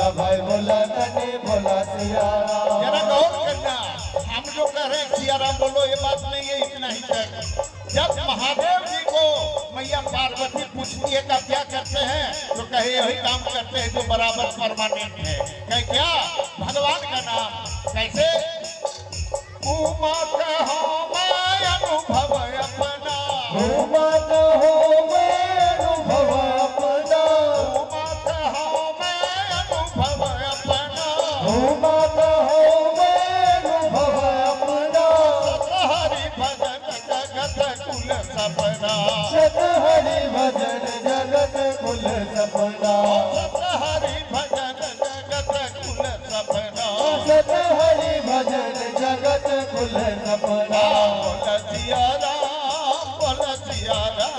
बोला भाई बोला तने बोला सिया राम। जरा गौर करना, हम जो कह रहे हैं सिया राम बोलो ये बात नहीं है, इतना ही तक। जब महादेव जी को मैया पार्वती पूछती है का क्या करते हैं, तो कहे यही काम करते हैं जो बराबर परमानेंट है। कहे क्या? भगवान का नाम। कैसे? उमा कहो मैं अनुभव अपना, उमा कहो मैं अनुभव अपना, उमा कहो मैं अनुभव अपना, उमा कहो मैं अनुभव अपना। हरि भजन जगत कुल सपना, सत हरि भजन जगत कुल सपना, हरि भजन जगत कुल सपना। सत हरि भजन जगत कुल सपना। बोला सिया राम, बोला सिया राम,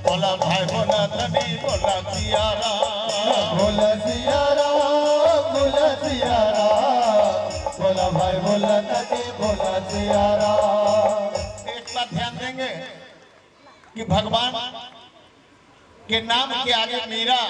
बोला भाई बोला धनी बोला सिया राम। बोला सिया राम, बोला सिया राम, बोला भाई बोला तने बोला सिया राम। एक बात ध्यान देंगे कि भगवान के नाम के आगे मीरा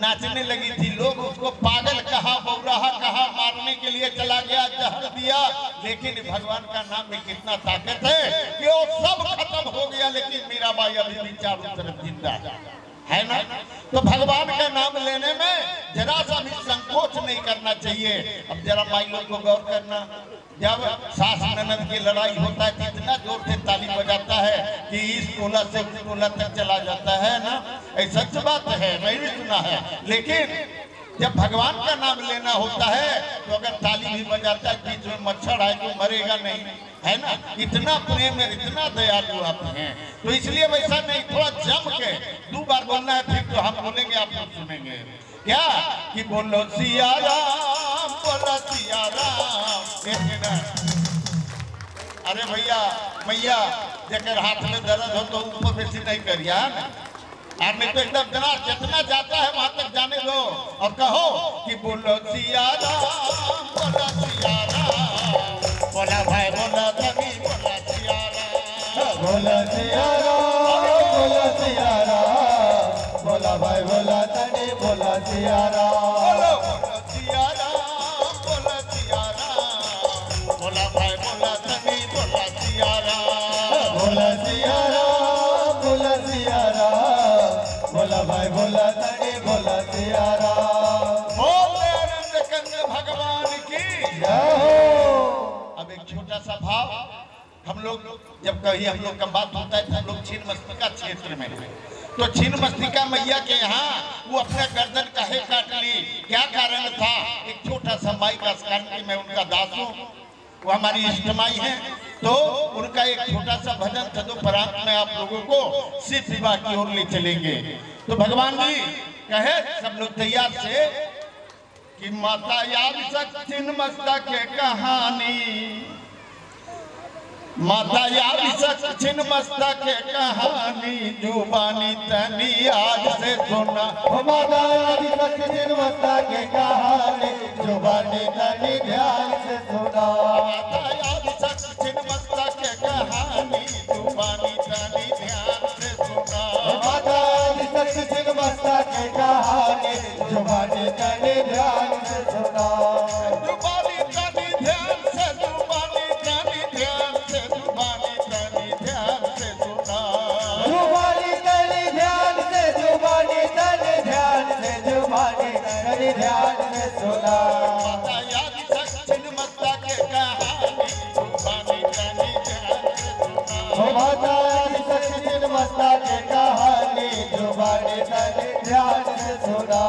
नाचने लगी थी। लोग उसको पागल कहा, बौराहा कहा, मारने के लिए चला गया, जहर दिया। लेकिन भगवान का नाम में कितना ताकत है कि वो सब खत्म हो गया, लेकिन मीराबाई अभी भी चारों तरफ जिंदा है ना। तो भगवान का नाम लेने में जरा सा भी संकोच नहीं करना चाहिए। अब जरा माई लोग को गौर करना, जब सास ननद की लड़ाई होता है कितना जोर से ताली बजाता है कि इस टोला से उस टोला तक चला जाता है ना। ऐसा सच बात है, मैं भी सुना है। लेकिन जब भगवान का नाम लेना होता है तो अगर ताली भी बजाता है, बीच में मच्छर आए तो मरेगा नहीं, है ना। इतना प्रेम है, इतना दयालु आप हैं। तो इसलिए वैसा नहीं, थोड़ा जम के 2 बार बोलना है, फिर तो हम बोलेंगे आप लोग सुनेंगे। क्या कि बोलो सिया राम, बोलो सिया राम। अरे भैया मैया जेकर हाथ में दर्द हो तो ऊपर बेसी नहीं करिए ना, और नहीं तो एकदम जना जितना जाता है वहां तक जाने दो और कहो कि बोलो सिया राम, बोलो सिया राम, बोला भाई बोला धनी बोला सिया राम। बोला सिया राम, बोला सिया राम, बोला भाई बोला तने बोला सिया राम। बोलो बोलो सिया राम, बोलो सिया राम, बोला भाई बोला धनी बोला सिया राम। बोला सिया राम, बोला सिया राम, बोला भाई बोला तने बोला सिया राम। बोले आनंद कंद भगवान की। जय हो। अब एक छोटा सा भाव, हम लोग जब कहीं हम लोग का बात होता है तो हम लोग छिन्नमस्तिका क्षेत्र में हैं। तो छिन्नमस्तिका मैया के यहाँ वो अपना गर्दन काहे काट ली, क्या कारण था? एक छोटा सा माई का स्मरण की मैं उनका दास हूँ, वो हमारी इष्टमाई है। तो उनका एक छोटा सा भजन तदुपरांत में आप लोगों को सिर्फ विवाह की ओर ले चलेंगे। तो भगवान जी कहे सब लोग तैयार से कि माता याद सक छिन्नमस्तिका के कहानी, माता याद सक छिन्नमस्तिका के कहानी, जुबानी तनी आज से सुना। माता याद सक छिन्नमस्तिका के कहानी, जुबानी तनी ध्यान से सुना। माता याद सक छिन्नमस्तिका के कहानी, जुबानी तनी ध्यान से सुना। माता याद सक छिन्नमस्तिका के कहानी, जुबानी तनी ध्यान से सुना। जुबानी तनी ध्यान से, जुबानी तनी ध्यान से, जुबानी तनी ध्यान से सुना। जुबानी तनी ध्यान से, जुबानी तनी ध्यान से, जुबानी तनी ध्यान से सुना। माता याद सक छिन्नमस्तिका के कहानी, जुबानी तनी ध्यान से सुना। माता याद सक छिन्नमस्तिका के कहानी, जुबानी तनी ध्यान से सुना।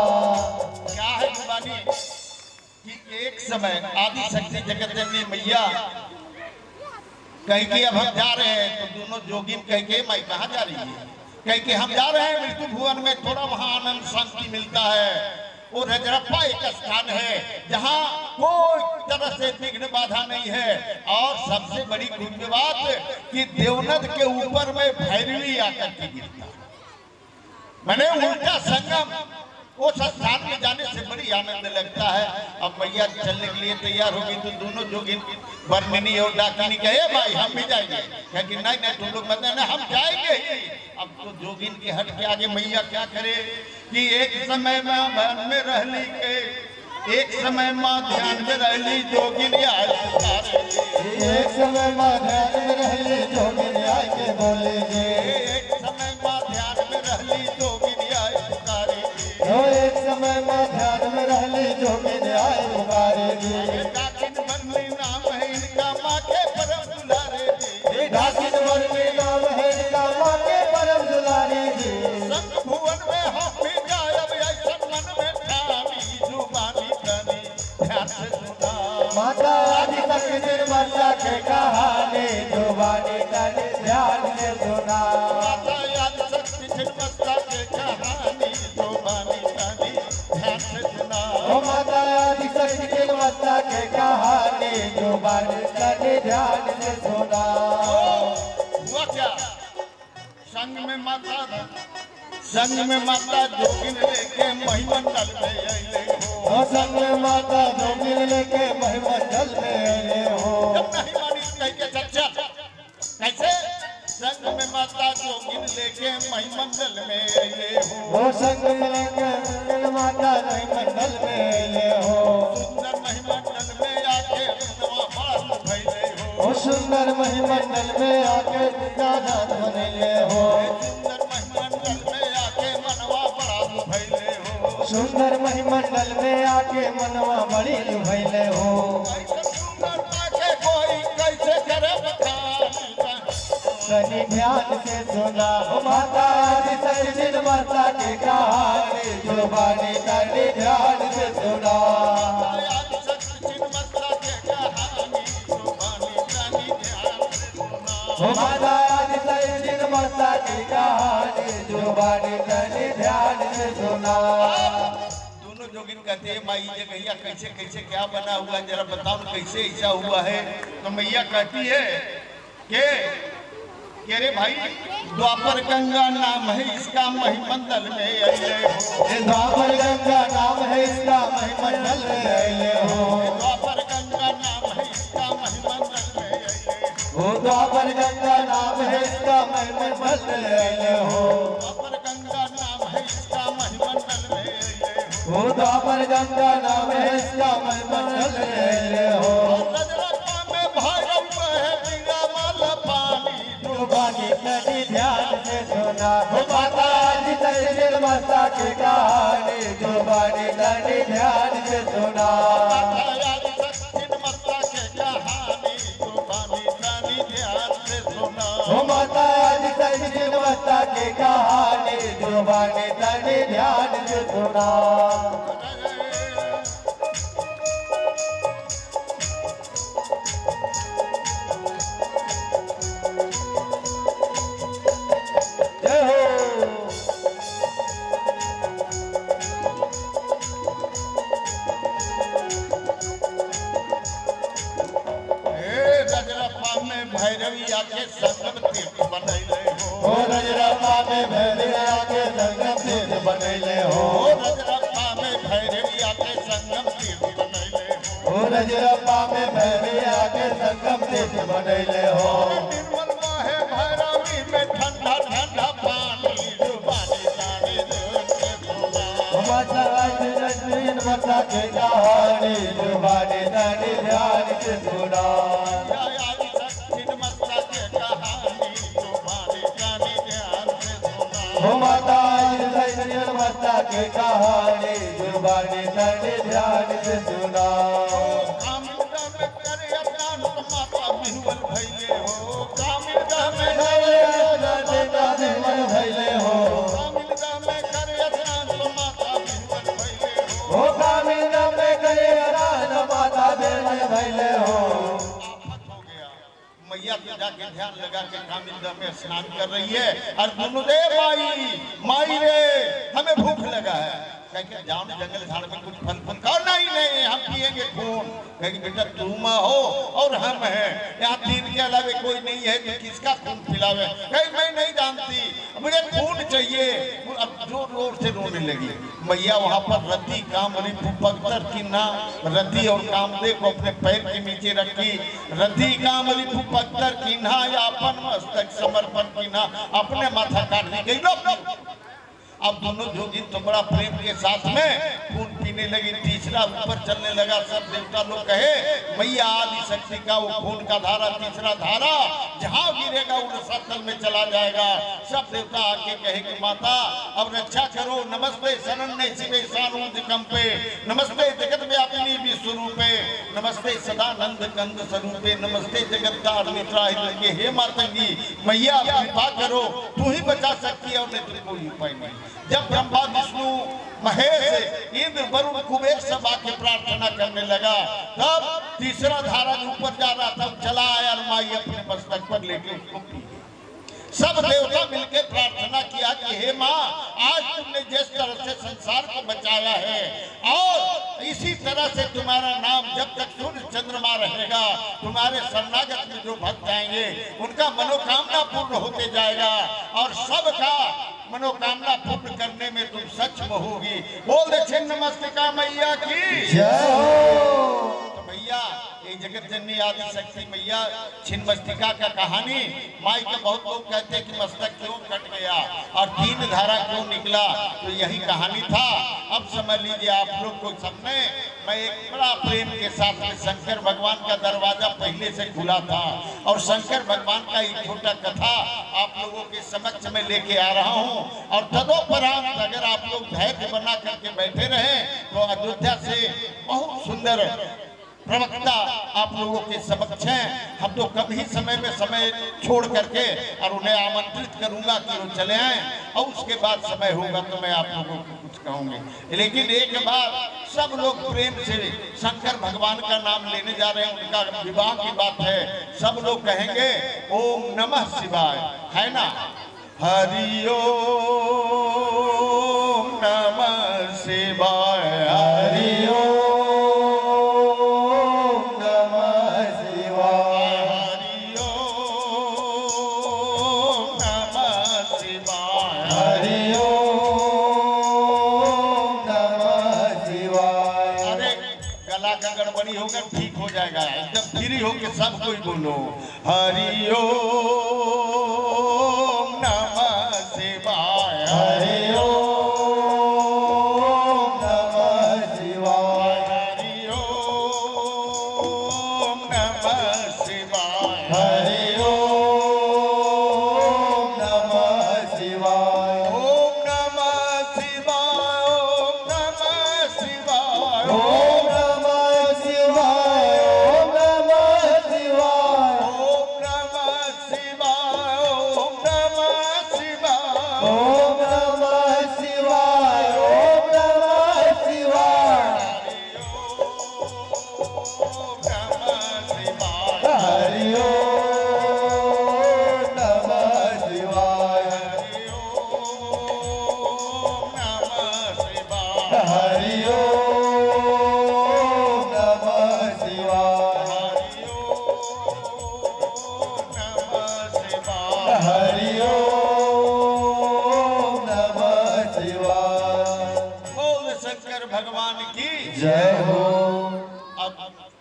क्या है जुबानी कि एक समय आदि शक्ति जगत जननी मैया कहीं कि अब हम जा रहे हैं, तो दोनों जोगिन कह के मैं कहाँ जा रही है, कह के हम जा रहे हैं मृत्यु भुवन में, थोड़ा वहाँ आनंद शांति मिलता है। वो रजरप्पा एक स्थान है जहाँ कोई तरह से विघ्न बाधा नहीं है। और सबसे बड़ी गुप्त बात कि देवनद के ऊपर में भैरवी आकर के गिरता, मैंने उल्टा संगम उस स्थान में जाने से बड़ी आनंद लगता है। अब मैया चलने के लिए तैयार होगी तो दोनों जोगिन बरमिनी और डाकिनी कहे भाई हम भी जाएंगे, कि नहीं नहीं तुम लोग मत, नहीं हम जाएंगे ही। अब तो जोगिन के हट के आगे मैया क्या करे, कि एक समय में ध्यान में रहली के एक समय माँ ध्यान में रहली जोगिन आए पुकारे एक समय माँ ध्यान में रहली जोगिन आए के बोले जे एक समय माँ ध्यान में रहली जोगिन आए पुकारे एक समय माँ ध्यान में रहली जोगिन आए पुकारे जी डाकिन बनली नाम है इनका माँ के परम दुलारे जी डाकिन बनली नाम है इनका माँ के परम दुलारे जी संग भुवन में हम भी गायब ऐसा मन में ठानी जुबानी तनी ध्यान से सुना माता आदि शक्ति निर्मला के कहानी जुबानी तनी ध्यान से सुना माता याद शक्ति छिन्नमस्ता के कहानी जुबानी तनी ध्यान से सुना ओ माता आदि शक्ति निर्मला के कहानी जुबानी तनी ध्यान से सुना हुआ क्या संग में माता संग में माता जोगिन लेके महिमंडल में अइले हो ओ संग माता जोगिन लेके महिमंडल में अइले हो जब नहीं मानी कह के चर्चा कैसे संग में माता जोगिन लेके महिमंडल में अइले हो ओ संग लेके माता महिमंडल में अइले हो सुंदर महिमंडल में आके मनवा बाल भइले हो ओ सुंदर महिमंडल में आके दादा बनले हो सुंदर महिमंडल में आके मनवा बड़ा भइले हो सुंदर महिमंडल में आके मनवा बड़ी भइले हो ऐसा सुंदरता के कोई कैसे करे बखान तनि ध्यान से सुना ओ माता आदि शक्ति माता की कहानी जुबानी तनि ध्यान से सुना याद शक्ति छिन्नमस्ता के कहानी जुबानी तनी ध्यान से सुना ओ माता आदि शक्ति माता की कहानी जुबानी तनि ध्यान से सुना दोनों जोगिन कहते हैं माई ये भैया कैसे कैसे क्या बना हुआ है जरा बताओ ना कैसे ऐसा हुआ है तो मैया कहती है कि अरे भाई द्वापर गंगा नाम है इसका महिमंडल में अइले हो ये द्वापर गंगा नाम है इसका महिमंडल में अइले हो द्वापर गंगा नाम है इसका महिमंडल में अइले हो ओ द्वापर गंगा नाम है इसका महिमंडल में अइले हो द्वापर गंगा नाम है इसका महिमंडल में अइले हो ओ द्वापर गंगा नाम है इसका महिमंडल में अइले हो रजरप्पा में भैरव है बिना माल पानी जुबानी तनि ध्यान से सुना ओ माता आदि शक्ति माता की कहानी जुबानी तनि ध्यान से सुना याद शक्ति छिन्नमस्ता के कहानी जुबानी तनी ध्यान से सुना ओ माता आदि शक्ति माता की कहानी जुबानी तनि ध्यान से सुना जय हो रजरप्पा में भैरवी आके संगम तीर्थ बनैले ओ हो रजरप्पा में भैरवी आके संगम तीर्थ बनैले हो रजरप्पा में भैरवी आके संगम तीर्थ बनैले हो ओ रजरप्पा में भैरवी आके संगम तीर्थ बनैले हो निर्मल है भैरवी में ठंडा ठंडा पानी जुबानी तानी देख के सुना ओ माता आदि शक्ति माता की कहानी जुबानी तनि ध्यान से सुना याद शक्ति छिन्नमस्ता के कहानी जुबानी तानी ध्यान से सुना ओ माता आदि शक्ति माता की कहानी जुबानी तनि ध्यान से सुना कामिल में करे अज्ञान माता बिहुल भइले हो कामिल में भैले हो कामिल में करे अज्ञान माता बिहुल भइले हो ओ कामिल में गए रान माता बेमन भैले हो आफत हो गया मैया तो जाके ध्यान लगा के कामिल में स्नान कर रही है और दोनों दे माई रे हमें भूख लगा है कह जाओ ना जंगल झाड़ में कुछ फल फल खाओ नहीं नहीं हम पिएंगे खून कहेंगे बेटा तुम हो और हम हैं यहाँ तीन के अलावे कोई नहीं है तो किसका खून पिलावे कहीं मैं नहीं जानती मुझे खून चाहिए अब जोर जोर से रोने लगी मैया वहाँ पर रति कामरी फुपक्तर की ना रति और कामदेव को अपने पैर के नीचे रखी रति कामरी फुपक्तर की ना या अपन मस्तक समर्पण की ना अपने माथा काट दी गई लो अब दोनों जोगिन तो बड़ा प्रेम के साथ में खून पीने लगी। तीसरा ऊपर चलने लगा। सब देवता लोग कहे मैया आदि शक्ति का वो खून का धारा, तीसरा धारा जहां गिरेगा वो रसातल में चला जाएगा। सब देवता आके कहे कि माता अब रक्षा करो। नमस्ते शरण्य शिवे सानूज कंपे, नमस्ते जगत व्यापिनी विश्वरूपे, नमस्ते सदानंद कंद स्वरूपे, नमस्ते जगत्तारिणी त्राहि। हे मातंगी मैया कृपा करो, तू ही बचा सकती है और नहीं तो कोई उपाय नहीं। जब ब्रह्मा विष्णु महेश इंद्र वरुण कुबेर सब आके प्रार्थना करने लगा, तब तीसरा धारा ऊपर जा रहा था, चला आया और माई अपने मस्तक पर लेके उसको पी गई। सब देवता मिलकर प्रार्थना किया कि हे माँ, आज तुमने जिस तरह से संसार को बचाया है और इसी तरह से तुम्हारा नाम जब तक सूर्य चंद्रमा रहेगा, तुम्हारे शरणागत में जो भक्त आएंगे उनका मनोकामना पूर्ण होते जाएगा और सबका मनोकामना पूर्ण करने में तुम सक्षम होगी। बोल दे छिन्न मस्तिका मैया की जय हो। तो भैया ये जगत जननी आदि शक्ति मैया छिन्न मस्तिका का कहानी माई के बहुत लोग कहते हैं कि मस्तक क्यों कट गया और तीन धारा क्यों निकला, तो यही कहानी था। अब समझ लीजिए आप लोग को सामने मैं एक बड़ा प्रेम के साथ में शंकर भगवान का दरवाजा पहले से खुला था और शंकर भगवान का एक छोटा कथा आप लोगों के समक्ष में लेके आ रहा हूँ। और तदोपरांत अगर आप लोग धैर्य बना करके बैठे रहे तो अयोध्या से बहुत सुंदर प्रवक्ता आप लोगों के समक्ष हैं। हम तो कभी समय में समय छोड़ करके और उन्हें आमंत्रित करूंगा कि वो चले आए और उसके बाद समय होगा तो मैं आप लोगों को कुछ कहूंगी। लेकिन एक बार सब लोग प्रेम से शंकर भगवान का नाम लेने जा रहे हैं, उनका विवाह की बात है। सब लोग कहेंगे ओम नमः शिवाय, है ना? हरि ओम नमः शिवाय, हरि ओम गड़बड़ी होगा, ठीक हो जाएगा। एकदम फ्री होके सब कोई बोलो हरि ओम नमः शिवाय, हरि ओम नमः शिवाय, हरि ओम नमः शिवाय, हरि ओम नमः शिवाय, ओम नमः शिवाय, ओम नमः शिवाय, ओम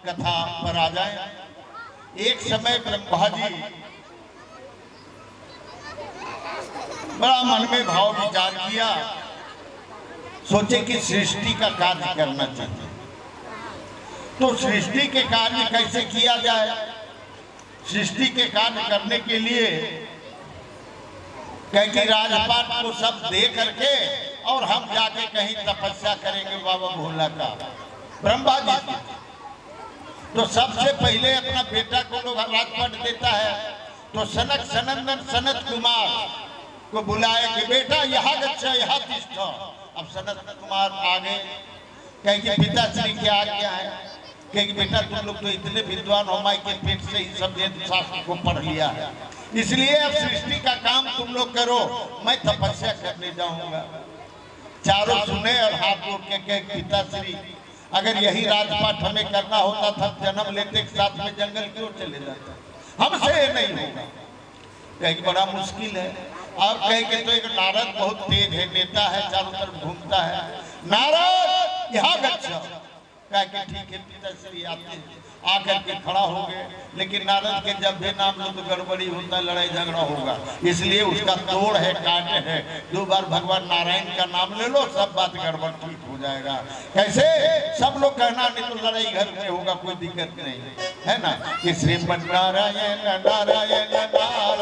कथा पर आ जाए। एक समय ब्रह्मा जी बड़ा मन में भाव विचार किया, सोचे कि सृष्टि का कार्य करना चाहिए। तो सृष्टि के कार्य कैसे किया जाए? सृष्टि के कार्य करने के लिए कहीं राजपाट को सब दे करके और हम जाके कहीं तपस्या करेंगे बाबा भोला का। ब्रह्मा जी तो सबसे पहले अपना बेटा को लोग राजपाट देता है, तो सनक सनंदन सनत कुमार को बुलाया कि बेटा यहाँ गच्छा, यहाँ तिष्ठ। अब सनत कुमार आगे कहेंगे पिताश्री की आज्ञा है, कहेंगे बेटा तुम लोग तो इतने विद्वान हो, माई के पेट से ही सब वेद शास्त्र को पढ़ लिया है, इसलिए अब सृष्टि का काम तुम लोग करो, मैं तपस्या करने जाऊंगा। चारों सुने और हाथ जोड़ के कहे पिताश्री अगर यही राजपाट हमें करना होता था जन्म लेते के साथ में जंगल क्यों चले जाते, हमसे नहीं होगा। कहेंगे बड़ा मुश्किल है। और कहेंगे तो एक नारद बहुत तेज है, नेता है, चारों तरफ घूमता है, नारद यहाँ गच्छा, कह के ठीक है पिताश्री आते आकर के खड़ा हो गए। लेकिन नारद के जब भी नाम लो तो गड़बड़ी होता है, लड़ाई झगड़ा होगा, इसलिए उसका तोड़ है, काटे है। 2 बार भगवान नारायण का नाम ले लो, सब बात गड़बड़ ठीक हो जाएगा। कैसे? सब लोग कहना नहीं तो लड़ाई घर में होगा, कोई दिक्कत नहीं है ना। कि श्रीमन नारायण नारायण नारायण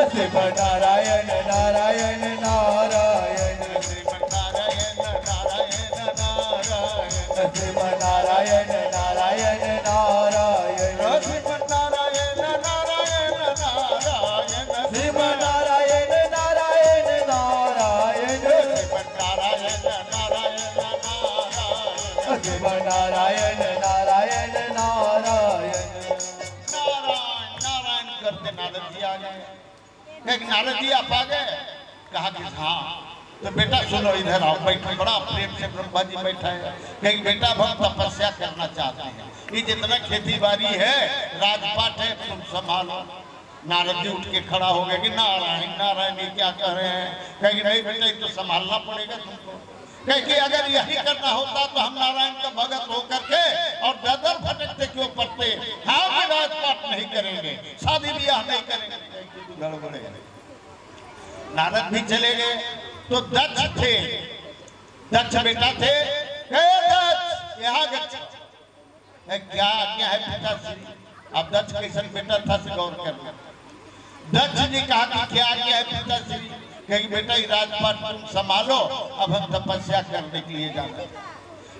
श्रीमन नारायण नारायण नारायण श्रीमन नारायण नारायण नारायण श्रीमन नारायण नारायण नारायण श्रीमन नारायण नारायण नारायण श्रीमन नारायण नारायण नारायण श्रीमन नारायण नारायण नारायण श्रीमन नारायण नारायण नारायण नारायण नारायण करते नारद जी आ गए। एक नारद जी आप आ गए, कहा कि हाँ तो बेटा सुनो इधर आओ, बैठो। बड़ा प्रेम से ब्रह्मा जी बैठा है। कहीं बेटा हम तपस्या करना चाहते हैं, ये जितना खेती बाड़ी है राजपाट है तुम संभालो। नारद जी उठ के खड़ा हो गए कि नारायण नारायण ये क्या कह रहे हैं। कहीं नहीं बेटा ये तो संभालना पड़ेगा तुमको। कहीं कि अगर यही करना होता तो हम नारायण का भगत होकर के और ददर भटकते क्यों पड़ते। हम राजपाट नहीं करेंगे, शादी ब्याह नहीं करेंगे, गड़बड़े। नारद भी चले गए तो दक्ष थे, दक्ष बेटा थे। दक्ष यहाँ क्या आज्ञा है पिताश्री। अब दक्ष कैसन बेटा था से गौर कर। दक्ष जी कहा कि क्या आज्ञा है पिताश्री। कहीं बेटा ये राजपाट तुम संभालो, अब हम तपस्या करने के लिए जाना।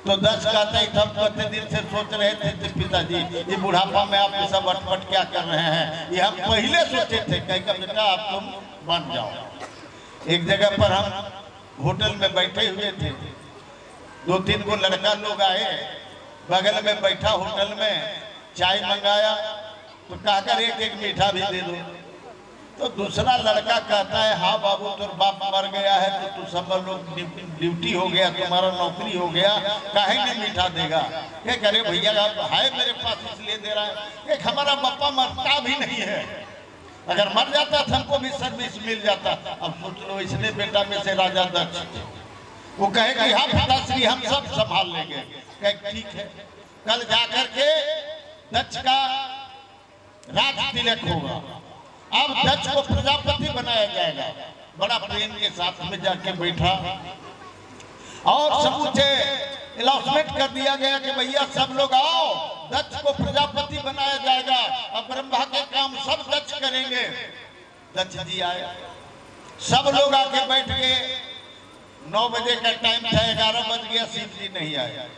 तो दक्ष कहते हैं हम कितने दिन से सोच रहे थे पिताजी ये बुढ़ापा में आप सब अटपट क्या कर रहे हैं, ये हम पहले सोचे थे। कहीं बेटा आप तुम बन जाओ। एक जगह पर हम होटल में बैठे हुए थे, 2-3 को लड़का लोग आए, बगल में बैठा होटल में चाय मंगाया तो कहकर एक मीठा भी दे दो। तो दूसरा लड़का कहता है हाँ बाबू तुम बाप मर गया है तो तू सब लोग ड्यूटी हो गया, तुम्हारा नौकरी हो गया, काहे नहीं मीठा देगा। क्या करे भैया है मेरे पास इसलिए दे रहा है। एक हमारा बापा मरता भी नहीं है, अगर मर जाता तो हमको भी सर्विस मिल जाता। अब सोच लो इसने बेटा में से राजा दक्ष थे। वो कहे कि हाँ पिताश्री हम सब संभाल लेंगे। कहे ठीक है। कल जाकर के दक्ष का राज तिलक होगा। अब दक्ष को प्रजापति बनाया जाएगा। बड़ा प्रेम के साथ में जाके बैठा और समूचे अनाउंसमेंट कर दिया गया कि भैया सब लोग आओ, दक्ष को प्रजापति बनाया जाएगा। अब ब्रह्मा के काम सब दक्ष करेंगे। दक्ष जी आए, सब लोग आके बैठ गए। 9 बजे का टाइम था, 11 बज गया, शिव जी नहीं आए।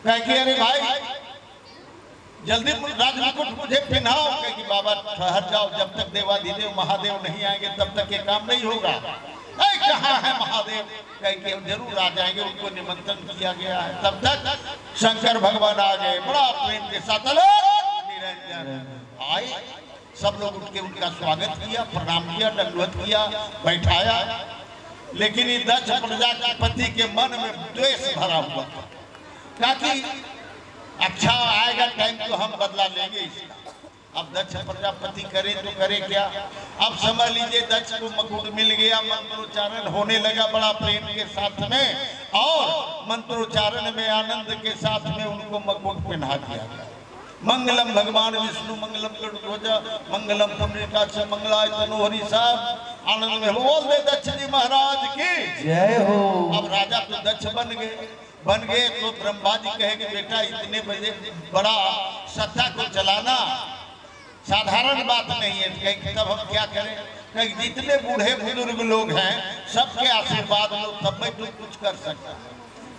कहे अरे भाई जल्दी राजमुकुट मुझे पहनाओ। कहे बाबा ठहर जाओ, जब तक देवाधिदेव महादेव नहीं आएंगे तब तक ये काम नहीं होगा। कहाँ है महादेव। कहे जरूर आ जाएंगे, उनको निमंत्रण किया गया है। तब तक शंकर भगवान आ गए, बड़ा प्रेम के साथ निरंजन आए। सब लोग उठ के उनका स्वागत किया, प्रणाम किया, दंडवत किया, बैठाया। लेकिन ये दक्ष प्रजापति के मन में द्वेष भरा हुआ था, ताकि अच्छा आएगा टाइम तो हम बदला लेंगे इसका। अब दक्ष प्रजापति करे तो करे क्या। अब समझ लीजिए दक्ष को मुकुट मिल गया, मंत्रोच्चारण होने लगा बड़ा प्रेम के साथ में, और मंत्रोच्चारण में आनंद के साथ में उनको मुकुट पहना दिया गया। मंगलम भगवान विष्णु मंगलम गरुड़ध्वज मंगलम तमृताक्ष मंगलाय तनोहरि। साहब आनंद में बोल दे दक्ष जी महाराज की जय हो। अब राजा तो दक्ष बन गए तो ब्रह्मा जी कहे कि बेटा इतने बजे बड़ा सत्ता को चलाना साधारण बात नहीं है। कहीं तब हम क्या करें। कहीं जितने बूढ़े बुजुर्ग लोग हैं सबके आशीर्वाद लो, तब मैं तो कुछ कर सकता।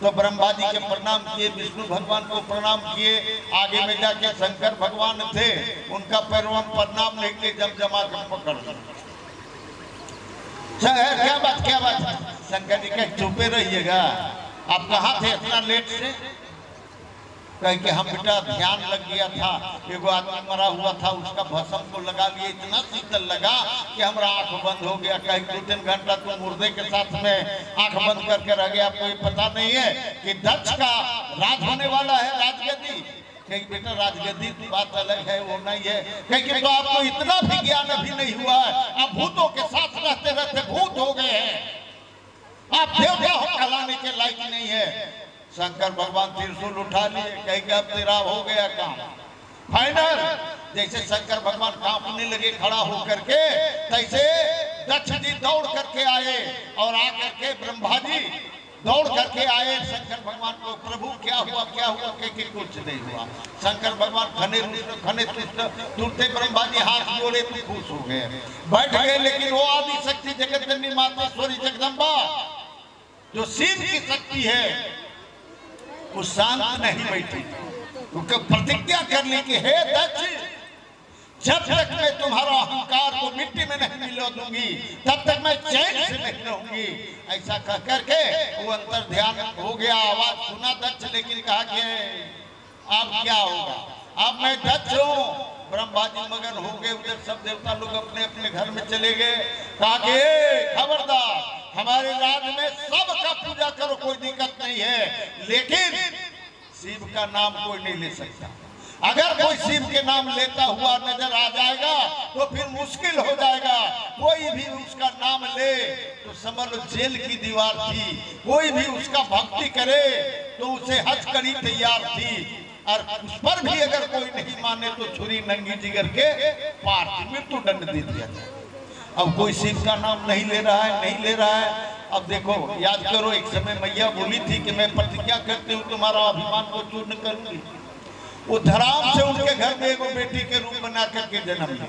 तो ब्रह्मा जी के प्रणाम किए, विष्णु भगवान को प्रणाम किए। आगे में जाके शंकर भगवान थे, उनका पैरवा प्रणाम लेके जब जमा कर पकड़ क्या बात। शंकर जी कहे चुपे रहिएगा, आप कहाँ थे इतना लेट से। कहे कि हम बेटा ध्यान लग गया था, एगो आदमी मरा हुआ था, उसका भस्म को लगा लिए, इतना शीतल लगा कि हमारा आंख बंद हो गया। कहे 2-3 घंटा तो मुर्दे के साथ में आंख बंद करके रह गया। आपको ये पता नहीं है कि दक्ष का राज होने वाला है, राजगद्दी। कहे बेटा राजगद्दी की बात अलग है, वो नहीं है। कहे तो आपको इतना भी ज्ञान अभी नहीं हुआ है, आप भूतों के साथ रहते रहते भूत हो गए हैं, आप देवता कहलाने के लायक नहीं है। शंकर भगवान त्रिशूल उठा लिए, कहीं कि अब तेरा हो गया काम फाइनल। जैसे शंकर भगवान कांपने लगे खड़ा होकर के, तैसे दक्ष जी दौड़ करके आए और आकर के ब्रह्मा जी दौड़ करके आए शंकर भगवान को, प्रभु क्या हुआ कि कुछ नहीं हुआ। शंकर भगवान खने तुरते ब्रह्मा जी हाथ जोड़े तो खुश हो गए, बैठ गए। लेकिन वो आदि शक्ति जगत जननी मातेश्वरी जगदम्बा जो शिव की शक्ति है वो शांत नहीं बैठी, उनका प्रतिज्ञा कर ली कि हे दक्ष, जब तक मैं तुम्हारा अहंकार को मिट्टी में नहीं मिला दूंगी तब तक मैं चैन से नहीं रहूंगी। ऐसा कह करके वो अंतर ध्यान हो गया। आवाज सुना दक्ष, लेकिन कहा कि अब क्या होगा, अब मैं दक्ष हूँ। ब्रह्मा जी मगन हो गए, उधर सब देवता लोग अपने अपने घर में चले गए। कहा कि खबरदार, हमारे राज्य में सबका पूजा करो, कोई दिक्कत नहीं है, लेकिन शिव का नाम कोई नहीं ले सकता। अगर कोई शिव के नाम लेता हुआ नजर आ जाएगा तो फिर मुश्किल हो जाएगा। कोई भी उसका नाम ले तो समझ लो जेल की दीवार थी, कोई भी उसका भक्ति करे तो उसे हथकड़ी तैयार थी, और उस पर भी अगर कोई नहीं माने तो छुरी नंगी जिगर के पार मृत्यु दंड दे दिया जाए। अब कोई शिव का नाम नहीं ले रहा है। अब देखो, याद करो, एक समय मैया बोली थी कि मैं प्रतिज्ञा करती हूँ तुम्हारा अभिमान को चूर्ण करूंगी। वो धराम से उनके घर में एक बेटी के रूप बना करके जन्म लिया।